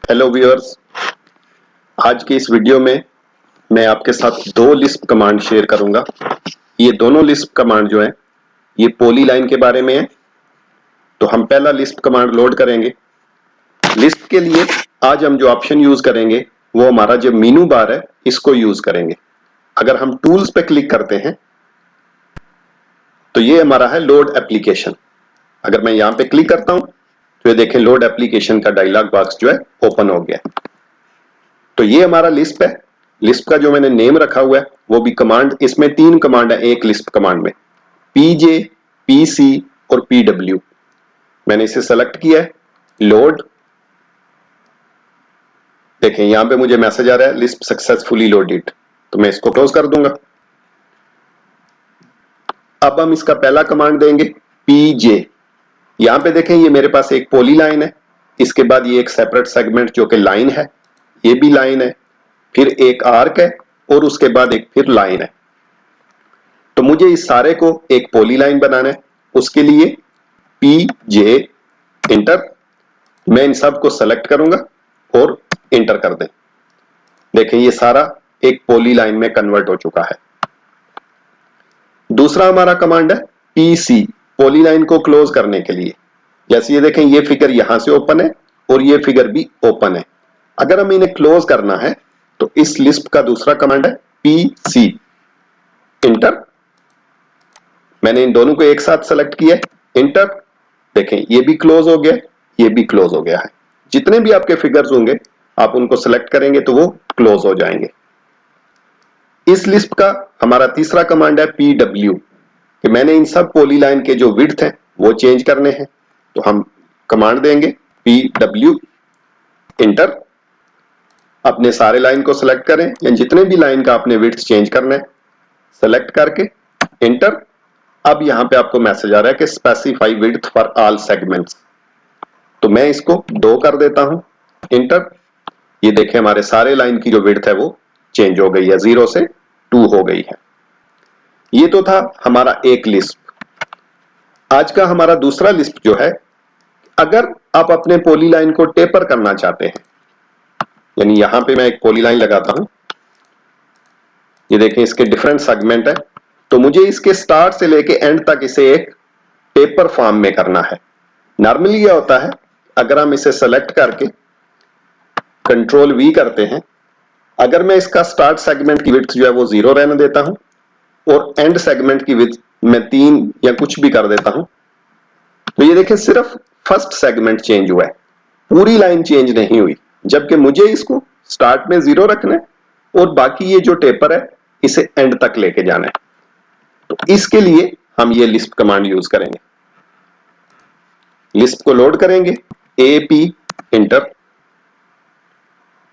Hello viewers, आज के इस वीडियो में मैं आपके साथ दो लिस्प कमांड शेयर करूंगा। ये दोनों लिस्प कमांड जो है ये पॉलीलाइन के बारे में है। तो हम पहला लिस्प कमांड लोड करेंगे। लिस्प के लिए आज हम जो ऑप्शन यूज करेंगे वो हमारा जो मेनू बार है इसको यूज करेंगे। अगर हम टूल्स पे क्लिक करते हैं तो ये हमारा है लोड एप्लीकेशन। अगर मैं यहां पे क्लिक करता हूं तो ये देखें लोड एप्लीकेशन का डायलॉग बॉक्स जो है ओपन हो गया। तो ये हमारा लिस्प है। लिस्प का जो मैंने नेम रखा हुआ है वो भी कमांड, इसमें 3 कमांड है एक लिस्प कमांड में, pj, pc और pw। मैंने इसे सेलेक्ट किया है, लोड। देखें यहां पे मुझे मैसेज आ रहा है लिस्प सक्सेसफुली लोडेड, तो मैं इसको क्लोज कर दूंगा। अब हम इसका पहला कमांड देंगे pj। यहां पे देखें ये मेरे पास एक पॉली लाइन है, इसके बाद ये एक सेपरेट सेगमेंट जो कि लाइन है, ये भी लाइन है, फिर एक आर्क है और उसके बाद एक फिर लाइन है। तो मुझे इस सारे को एक पॉली लाइन बनाना है। उसके लिए pj इंटर, मैं इन सब को सेलेक्ट करूंगा और इंटर कर दें। देखें ये सारा एक पॉली लाइन में कन्वर्ट हो चुका है। दूसरा हमारा कमांड है pc, पॉली लाइन को क्लोज करने के लिए। जैसे ये देखें ये फिगर यहां से ओपन है और ये फिगर भी ओपन है। अगर हम इन्हें क्लोज करना है तो इस लिस्ट का दूसरा कमांड है pc इंटर। मैंने इन दोनों को एक साथ सेलेक्ट किया है, इंटर। देखें ये भी क्लोज हो गया, ये भी क्लोज हो गया है। जितने भी आपके फिगर्स होंगे आप उनको सेलेक्ट करेंगे तो वो क्लोज हो जाएंगे। इस लिस्ट का हमारा तीसरा कमांड है pw, कि मैंने इन सब पॉली लाइन के जो विड्थ हैं वो चेंज करने हैं। तो हम कमांड देंगे pw इंटर। अपने सारे लाइन को सिलेक्ट करें या जितने भी लाइन का आपने विड्थ चेंज करना है सेलेक्ट करके इंटर। अब यहां पे आपको मैसेज आ रहा है कि specify width for all segments, तो मैं इसको 2 कर देता हूं, इंटर। ये देखें हमारे सारे लाइन की जो विड्थ है वो चेंज हो गई है, 0 से 2 हो गई है। ये तो था हमारा एक लिस्प। आज का हमारा दूसरा लिस्प जो है, अगर आप अपने पॉली लाइन को टेपर करना चाहते हैं, यानी यहां पे मैं एक पॉली लाइन लगाता हूं, ये देखें इसके डिफरेंट सेगमेंट है, तो मुझे इसके स्टार्ट से लेके एंड तक इसे एक टेपर फॉर्म में करना है। नॉर्मली यह होता है अगर हम इसे सेलेक्ट करके कंट्रोल वी करते हैं, अगर मैं इसका स्टार्ट सेगमेंट की विड्थ जो है वो 0 रहने देता हूं और एंड सेगमेंट की विड्थ मैं 3 या कुछ भी कर देता हूं, तो ये देखें सिर्फ फर्स्ट सेगमेंट चेंज हुआ है, पूरी लाइन चेंज नहीं हुई। जबकि मुझे इसको स्टार्ट में 0 रखना है और बाकी ये जो टेपर है इसे एंड तक लेके जाना है। तो इसके लिए हम ये लिस्प कमांड यूज करेंगे। लिस्प को लोड करेंगे, ap इंटर।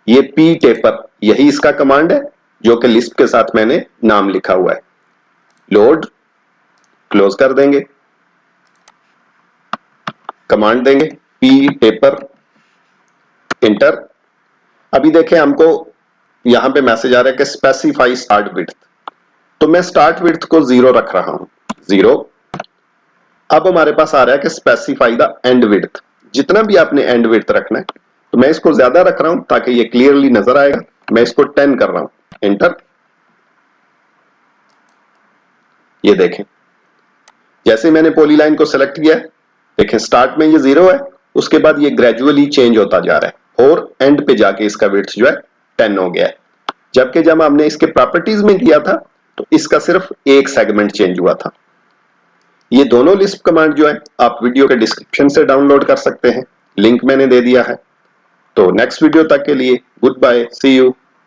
ये p टेपर यही इसका कमांड है जो कि लिस्प के साथ मैंने नाम लिखा हुआ है। लोड, क्लोज कर देंगे, कमांड देंगे p टेपर इंटर। अभी देखें हमको यहां पे मैसेज आ रहा है कि स्पेसिफाई स्टार्ट विड्थ, तो मैं स्टार्ट विड्थ को 0 रख रहा हूं, 0। अब हमारे पास आ रहा है कि स्पेसिफाई द एंड विड्थ, जितना भी आपने एंड विड्थ रखना है, तो मैं इसको ज्यादा रख रहा हूं ताकि ये क्लियरली नजर आएगा। मैं इसको 10 कर रहा हूं, एंटर। ये देखें जैसे मैंने पॉली लाइन को सेलेक्ट किया, देखें स्टार्ट में ये 0 है, उसके बाद ये ग्रेजुअली चेंज होता जा रहा है और एंड पे जाके इसका विड्थ जो है 10 हो गया है। जबकि जब हमने इसके प्रॉपर्टीज में किया था तो इसका सिर्फ एक सेगमेंट चेंज हुआ था। ये दोनों लिस्प कमांड जो है आप वीडियो के डिस्क्रिप्शन से डाउनलोड कर सकते हैं, लिंक मैंने दे दिया है। तो नेक्स्ट वीडियो तक के लिए गुड बाय, सी यू।